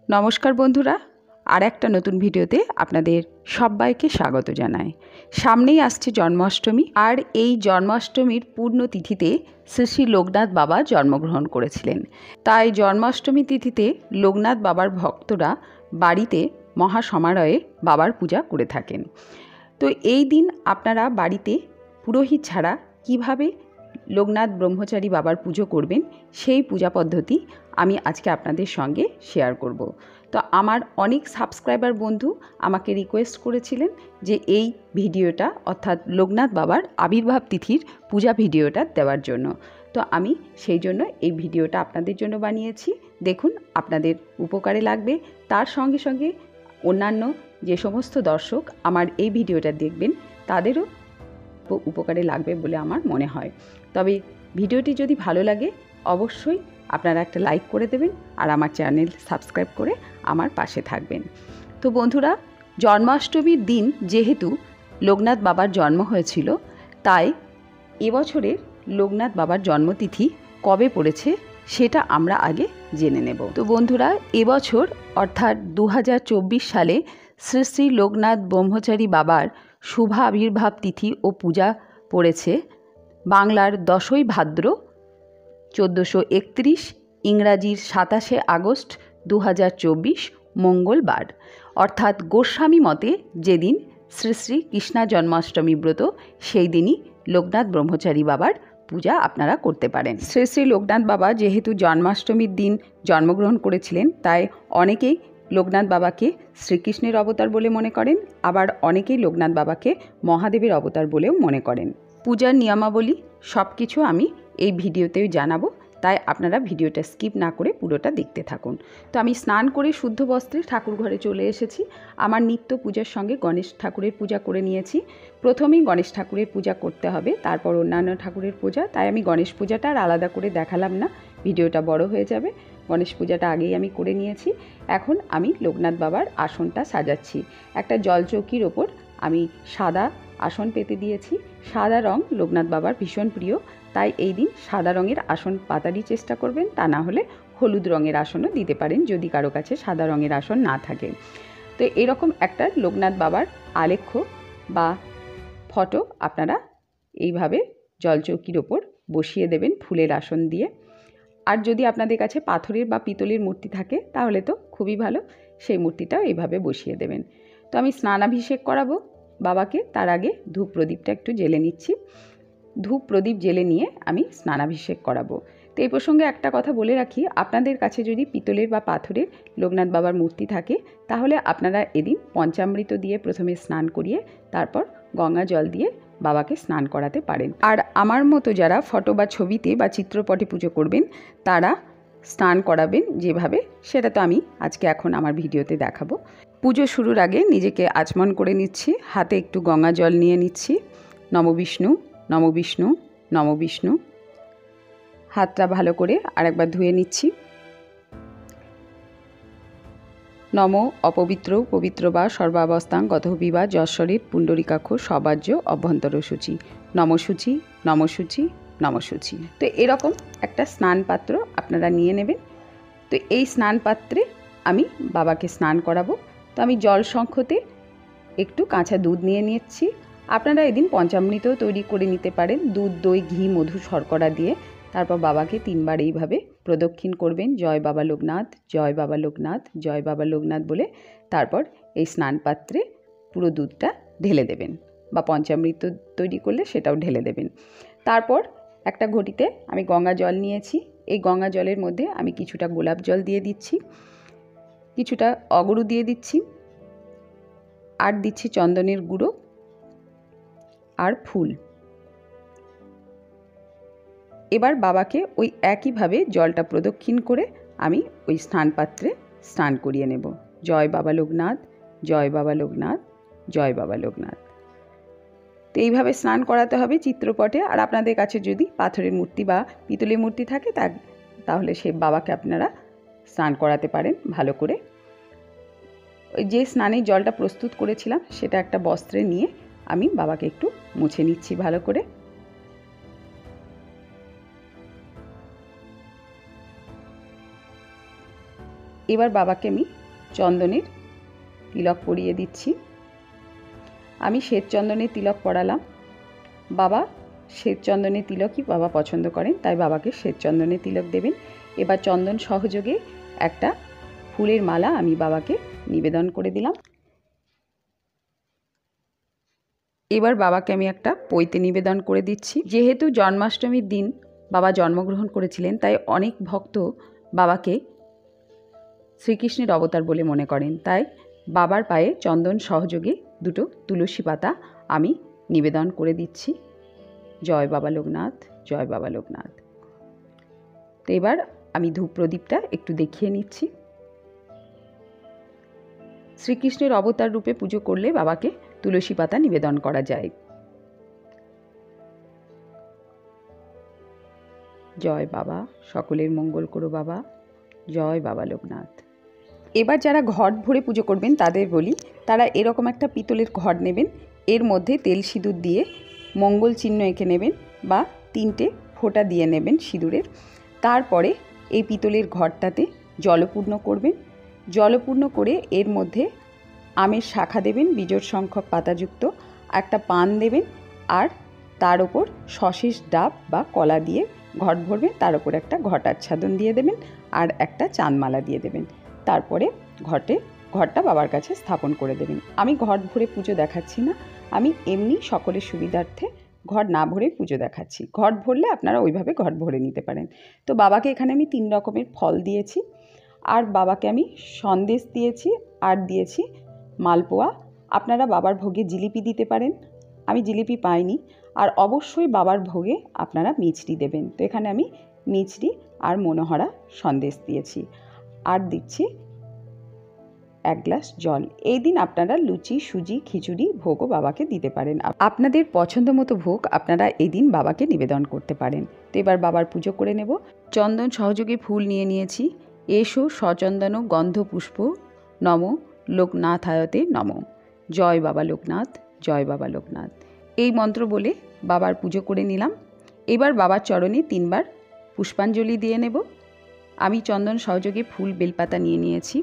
নমস্কার বন্ধুরা, আর একটা নতুন ভিডিওতে আপনাদের সবাইকে স্বাগত জানাই। সামনেই আসছে জন্মাষ্টমী, আর এই জন্মাষ্টমীর পূর্ণ তিথিতে শ্রী শ্রী লোকনাথ বাবা জন্মগ্রহণ করেছিলেন। তাই জন্মাষ্টমী তিথিতে লোকনাথ বাবার ভক্তরা বাড়িতে মহাসমারোহে বাবার পূজা করে থাকেন। তো এই দিন আপনারা বাড়িতে পুরোহিত ছাড়া কিভাবে লোকনাথ ব্রহ্মচারী বাবার পুজো করবেন সেই পূজা পদ্ধতি আমি আজকে আপনাদের সঙ্গে শেয়ার করব। তো আমার অনেক সাবস্ক্রাইবার বন্ধু আমাকে রিকোয়েস্ট করেছিলেন যে এই ভিডিওটা অর্থাৎ লোকনাথ বাবার আবির্ভাব তিথির পূজা ভিডিওটা দেওয়ার জন্য। তো আমি সেই জন্য এই ভিডিওটা আপনাদের জন্য বানিয়েছি। দেখুন, আপনাদের উপকারে লাগবে। তার সঙ্গে সঙ্গে অন্যান্য যে সমস্ত দর্শক আমার এই ভিডিওটা দেখবেন তাদেরও উপকারে লাগবে বলে আমার মনে হয়। তবে ভিডিওটি যদি ভালো লাগে অবশ্যই আপনারা একটা লাইক করে দেবেন আর আমার চ্যানেল সাবস্ক্রাইব করে আমার পাশে থাকবেন। তো বন্ধুরা, জন্মাষ্টমীর দিন যেহেতু লোকনাথ বাবার জন্ম হয়েছিল, তাই এবছরের লোকনাথ বাবার জন্মতিথি কবে পড়েছে সেটা আমরা আগে জেনে নেব। তো বন্ধুরা, এবছর অর্থাৎ 2024 সালে শ্রী শ্রী লোকনাথ ব্রহ্মচারী বাবার শুভ আবির্ভাব তিথি ও পূজা পড়েছে বাংলার 10ই ভাদ্র 1431, ইংরাজির 27শে আগস্ট 2024 মঙ্গলবার, অর্থাৎ গোস্বামী মতে যেদিন শ্রী শ্রী কৃষ্ণা জন্মাষ্টমী ব্রত সেই দিনই লোকনাথ ব্রহ্মচারী বাবার পূজা আপনারা করতে পারেন। শ্রী শ্রী লোকনাথ বাবা যেহেতু জন্মাষ্টমীর দিন জন্মগ্রহণ করেছিলেন, তাই অনেকেই লোকনাথ বাবাকে শ্রীকৃষ্ণের অবতার বলে মনে করেন, আবার অনেকেই লোকনাথ বাবাকে মহাদেবের অবতার বলেও মনে করেন। পূজার নিয়মাবলী সব কিছু আমি এই ভিডিওতেই জানাবো, তাই আপনারা ভিডিওটা স্কিপ না করে পুরোটা দেখতে থাকুন। তো আমি স্নান করে শুদ্ধ বস্ত্রে ঠাকুর ঘরে চলে এসেছি। আমার নিত্য পূজার সঙ্গে গণেশ ঠাকুরের পূজা করে নিয়েছি। প্রথমেই গণেশ ঠাকুরের পূজা করতে হবে, তারপর অন্যান্য ঠাকুরের পূজা। তাই আমি গণেশ পূজাটা আর আলাদা করে দেখালাম না, ভিডিওটা বড় হয়ে যাবে। গণেশ পূজাটা আগেই আমি করে নিয়েছি। এখন আমি লোকনাথ বাবার আসনটা সাজাচ্ছি। একটা জলচৌকির ওপর আমি সাদা আসন পেতে দিয়েছি। সাদা রং লোকনাথ বাবার ভীষণ প্রিয়, তাই এই দিন সাদা রঙের আসন পাতারই চেষ্টা করবেন। তা না হলে হলুদ রঙের আসনও দিতে পারেন যদি কারো কাছে সাদা রঙের আসন না থাকে। তো এরকম একটা লোকনাথ বাবার আলেখ্য বা ফটো আপনারা এইভাবে জলচৌকির ওপর বসিয়ে দেবেন ফুলের আসন দিয়ে। আর যদি আপনাদের কাছে পাথরের বা পিতলের মূর্তি থাকে তাহলে তো খুবই ভালো, সেই মূর্তিটাও এইভাবে বসিয়ে দেবেন। তো আমি স্নানাভিষেক করাবো বাবাকে, তার আগে ধূপ প্রদীপটা একটু জ্বেলে নিচ্ছি। ধূপ প্রদীপ জ্বেলে নিয়ে আমি স্নানাভিষেক করাবো। তো এই প্রসঙ্গে একটা কথা বলে রাখি, আপনাদের কাছে যদি পিতলের বা পাথরের লোকনাথ বাবার মূর্তি থাকে তাহলে আপনারা এদিন পঞ্চামৃত দিয়ে প্রথমে স্নান করিয়ে তারপর গঙ্গা জল দিয়ে বাবাকে স্নান করাতে পারেন। আর আমার মতো যারা ফটো বা ছবিতে বা চিত্রপটে পুজো করবেন তারা স্নান করাবেন যেভাবে, সেটা তো আমি আজকে এখন আমার ভিডিওতে দেখাবো। পুজো শুরুর আগে নিজেকে আচমন করে নিচ্ছি, হাতে একটু গঙ্গা জল নিয়ে নিচ্ছি। নম বিষ্ণু, নম বিষ্ণু, নম বিষ্ণু। হাতটা ভালো করে আরেকবার ধুয়ে নিচ্ছি। নম অপবিত্র পবিত্র বা সর্বাবস্থাং গতঃপি বা যশ্বরের পুণ্ডরিকাক্ষ সবাজ্য অভ্যন্তর সূচি, নমসূচি, নমসূচি, নমসূচি। তো এরকম একটা স্নান পাত্র আপনারা নিয়ে নেবেন। তো এই স্নান পাত্রে আমি বাবাকে স্নান করাবো। তো আমি জল শঙ্খতে একটু কাঁচা দুধ নিয়ে নিচ্ছি। আপনারা এদিন পঞ্চামৃতও তৈরি করে নিতে পারেন, দুধ, দই, ঘি, মধু, শর্করা দিয়ে। তারপর বাবাকে 3 বার এইভাবে প্রদক্ষিণ করবেন, জয় বাবা লোকনাথ, জয় বাবা লোকনাথ, জয় বাবা লোকনাথ বলে। তারপর এই স্নান পাত্রে পুরো দুধটা ঢেলে দেবেন, বা পঞ্চামৃত তৈরি করলে সেটাও ঢেলে দেবেন। তারপর একটা ঘটিতে আমি গঙ্গা জল নিয়েছি। এই গঙ্গা জলের মধ্যে আমি কিছুটা গোলাপ জল দিয়ে দিচ্ছি, কিছুটা অগরু দিয়ে দিচ্ছি, আর দিচ্ছি চন্দনের গুঁড়ো আর ফুল। এবার বাবাকে ওই একইভাবে জলটা প্রদক্ষিণ করে আমি ওই স্নান পাত্রে স্নান করিয়ে নেব। জয় বাবা লোকনাথ, জয় বাবা লোকনাথ, জয় বাবা লোকনাথ। তো এইভাবে স্নান করাতে হবে চিত্রপটে। আর আপনাদের কাছে যদি পাথরের মূর্তি বা পিতলের মূর্তি থাকে তাহলে সে বাবাকে আপনারা স্নান করাতে পারেন ভালো করে। ওই যে স্নানের জলটা প্রস্তুত করেছিলাম সেটা একটা বস্ত্রে নিয়ে আমি বাবাকে একটু মুছে নিচ্ছি ভালো করে। এবার বাবাকে আমি চন্দনের তিলক পরিয়ে দিচ্ছি। আমি শ্বেত চন্দনের তিলক পরালাম। বাবা শ্বেত চন্দনের তিলকই বাবা পছন্দ করেন, তাই বাবাকে শ্বেত চন্দনের তিলক দেবেন। এবার চন্দন সহযোগে একটা ফুলের মালা আমি বাবাকে নিবেদন করে দিলাম। এবার বাবাকে আমি একটা পৈতে নিবেদন করে দিচ্ছি। যেহেতু জন্মাষ্টমীর দিন বাবা জন্মগ্রহণ করেছিলেন, তাই অনেক ভক্ত বাবাকে শ্রীকৃষ্ণের অবতার বলে মনে করেন। তাই বাবার পায়ে চন্দন সহযোগে দুটো তুলসী পাতা আমি নিবেদন করে দিচ্ছি। জয় বাবা লোকনাথ, জয় বাবা লোকনাথ। তো এবার আমি ধূপ প্রদীপটা একটু দেখিয়ে নিচ্ছি। শ্রীকৃষ্ণের অবতার রূপে পুজো করলে বাবাকে তুলসী পাতা নিবেদন করা যায়। জয় বাবা, সকলের মঙ্গল করো বাবা। জয় বাবা লোকনাথ। এবার যারা ঘট ভরে পুজো করবেন তাদের বলি, তারা এরকম একটা পিতলের ঘট নেবেন। এর মধ্যে তেল সিঁদুর দিয়ে মঙ্গল চিহ্ন এঁকে নেবেন বা 3টে ফোঁটা দিয়ে নেবেন সিঁদুরের। তারপরে এই পিতলের ঘটটাতে জলপূর্ণ করবেন। জলপূর্ণ করে এর মধ্যে আমের শাখা দেবেন, বিজোড় সংখ্যক পাতাযুক্ত একটা পান দেবেন, আর তার ওপর সশেষ ডাব বা কলা দিয়ে ঘট ভরবেন। তার ওপর একটা ঘটাচ্ছাদন দিয়ে দেবেন আর একটা চাঁদমালা দিয়ে দেবেন। তারপরে ঘটটা বাবার কাছে স্থাপন করে দেবেন। আমি ঘট ভরে পুজো দেখাচ্ছি না, আমি এমনি সকলের সুবিধার্থে ঘট না ভরে পুজো দেখাচ্ছি। ঘট ভরলে আপনারা ওইভাবে ঘট ভরে নিতে পারেন। তো বাবাকে এখানে আমি 3 রকমের ফল দিয়েছি, আর বাবাকে আমি সন্দেশ দিয়েছি, আর দিয়েছি মালপোয়া। আপনারা বাবার ভোগে জিলিপি দিতে পারেন, আমি জিলিপি পাইনি। আর অবশ্যই বাবার ভোগে আপনারা মিছরি দেবেন। তো এখানে আমি মিছরি আর মনোহরা সন্দেশ দিয়েছি, আর দিচ্ছি 1 গ্লাস জল। এই দিন আপনারা লুচি, সুজি, খিচুড়ি ভোগও বাবাকে দিতে পারেন। আপনাদের পছন্দ মতো ভোগ আপনারা এই দিন বাবাকে নিবেদন করতে পারেন। তো এবার বাবার পুজো করে নেব। চন্দন সহযোগে ফুল নিয়ে নিয়েছি। এসো সচন্দন গন্ধ পুষ্প নম লোকনাথায়তে নম। জয় বাবা লোকনাথ, জয় বাবা লোকনাথ। এই মন্ত্র বলে বাবার পুজো করে নিলাম। এবার বাবার চরণে 3 বার পুষ্পাঞ্জলি দিয়ে নেব। আমি চন্দন সহযোগে ফুল বেলপাতা নিয়ে নিয়েছি।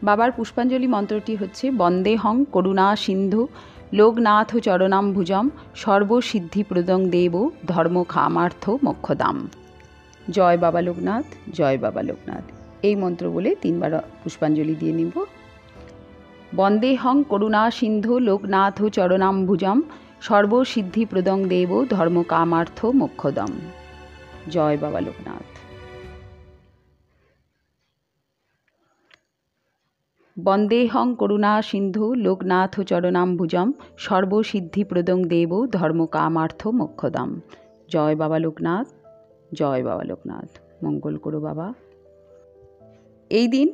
বাবার পুষ্পাঞ্জলি মন্ত্রটি হচ্ছে বন্দেহং করুণা সিন্ধু লোকনাথ চরণাম্বুজম সর্বসিদ্ধিপ্রদং দেব ধর্ম খামার্থ মোক্ষদাম। জয় বাবা লোকনাথ, জয় বাবা লোকনাথ। এই মন্ত্র বলে 3 বার পুষ্পাঞ্জলি দিয়ে নিব। বন্দেহং করুণা সিন্ধু লোকনাথ চরণাম্বুজম সর্বসিদ্ধিপ্রদং দেব ধর্ম কামার্থ মোক্ষদম। জয় বাবা লোকনাথ। বন্দেহং করুণা সিন্ধু লোকনাথ চরণাম্বুজম সর্বসিদ্ধিপ্রদং দেব ধর্ম কামার্থ মোক্ষদম। জয় বাবা লোকনাথ, জয় বাবা লোকনাথ। মঙ্গল করো বাবা। এই দিন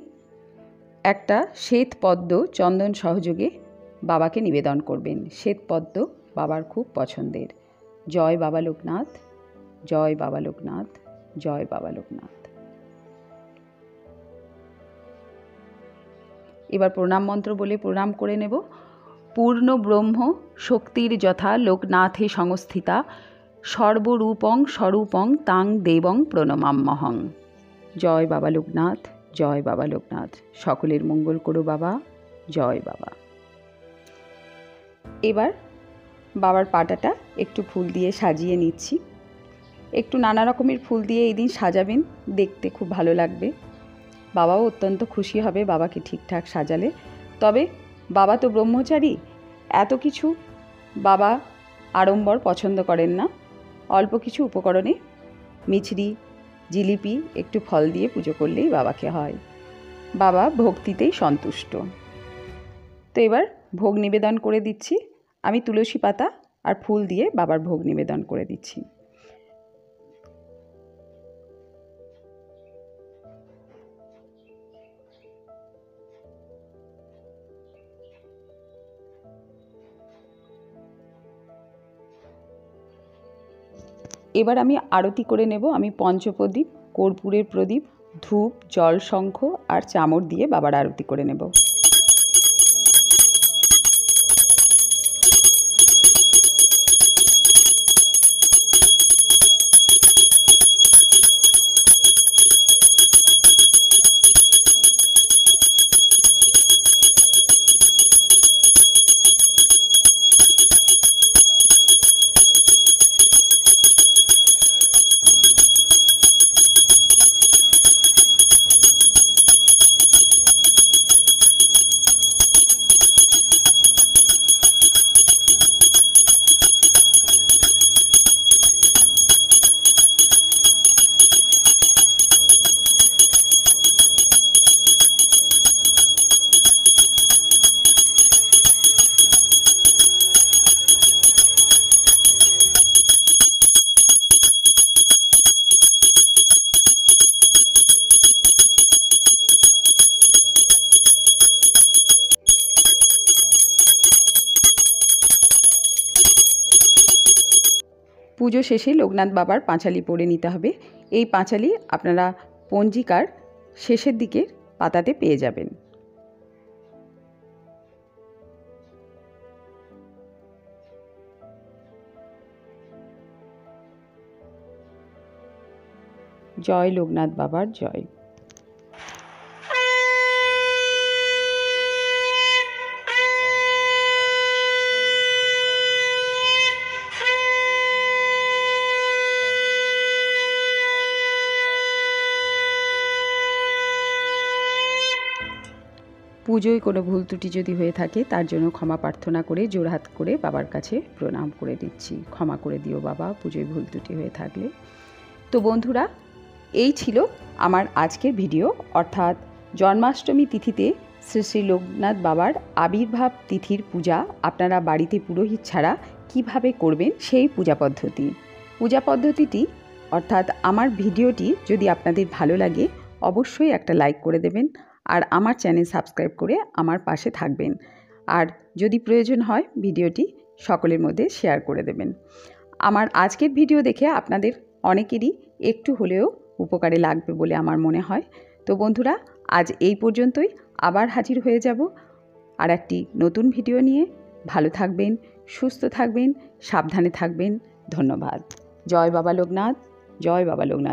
একটা শ্বেত পদ্ম চন্দন সহযোগে বাবাকে নিবেদন করবেন। শ্বেত পদ্ম বাবার খুব পছন্দের। জয় বাবা লোকনাথ, জয় বাবা লোকনাথ, জয় বাবা লোকনাথ। এবার প্রণাম মন্ত্র বলে প্রণাম করে নেব। পূর্ণ ব্রহ্ম শক্তির যথা লোকনাথে সংস্থিতা সর্বরূপং স্বরূপং তাং দেবং প্রণমাম্যহং। জয় বাবা লোকনাথ, জয় বাবা লোকনাথ। সকলের মঙ্গল করো বাবা। জয় বাবা। এবার বাবার পাটাটা একটু ফুল দিয়ে সাজিয়ে নিচ্ছি। একটু নানা রকমের ফুল দিয়ে এই দিন সাজাবেন, দেখতে খুব ভালো লাগবে। বাবাও অত্যন্ত খুশি হবে বাবাকে ঠিকঠাক সাজালে। তবে বাবা তো ব্রহ্মচারী, এত কিছু বাবা আড়ম্বর পছন্দ করেন না। অল্প কিছু উপকরণে মিছরি, জিলিপি, একটু ফল দিয়ে পুজো করলেই বাবাকে হয়। বাবা ভক্তিতেই সন্তুষ্ট। তো এবার ভোগ নিবেদন করে দিচ্ছি। আমি তুলসী পাতা আর ফুল দিয়ে বাবার ভোগ নিবেদন করে দিচ্ছি। এবার আমি আরতি করে নেব। আমি পঞ্চপ্রদীপ, কর্পূরের প্রদীপ, ধূপ, জল, শঙ্খ আর চামর দিয়ে বাবার আরতি করে নেব। পুজো শেষে লোকনাথ বাবার পাঁচালি পড়ে নিতে হবে। এই পাঁচালি আপনারা পঞ্জিকার শেষের দিকের পাতাতে পেয়ে যাবেন। জয় লোকনাথ বাবার জয়। পুজোয় কোনো ভুল ত্রুটি যদি হয়ে থাকে তার জন্য ক্ষমা প্রার্থনা করে জোড়হাত করে বাবার কাছে প্রণাম করে দিচ্ছি। ক্ষমা করে দিও বাবা পুজোয় ভুল ত্রুটি হয়ে থাকলে। তো বন্ধুরা, এই ছিল আমার আজকের ভিডিও, অর্থাৎ জন্মাষ্টমী তিথিতে শ্রী শ্রী লোকনাথ বাবার আবির্ভাব তিথির পূজা আপনারা বাড়িতে পুরোহিত ছাড়া কিভাবে করবেন সেই পূজা পদ্ধতিটি অর্থাৎ আমার ভিডিওটি যদি আপনাদের ভালো লাগে অবশ্যই একটা লাইক করে দেবেন আর আমার চ্যানেল সাবস্ক্রাইব করে আমার পাশে থাকবেন। আর যদি প্রয়োজন হয় ভিডিওটি সকলের মধ্যে শেয়ার করে দেবেন। আমার আজকের ভিডিও দেখে আপনাদের অনেকেরই একটু হলেও উপকারে লাগবে বলে আমার মনে হয়। তো বন্ধুরা, আজ এই পর্যন্তই। আবার হাজির হয়ে যাব আর একটি নতুন ভিডিও নিয়ে। ভালো থাকবেন, সুস্থ থাকবেন, সাবধানে থাকবেন। ধন্যবাদ। জয় বাবা লোকনাথ, জয় বাবা লোকনাথ।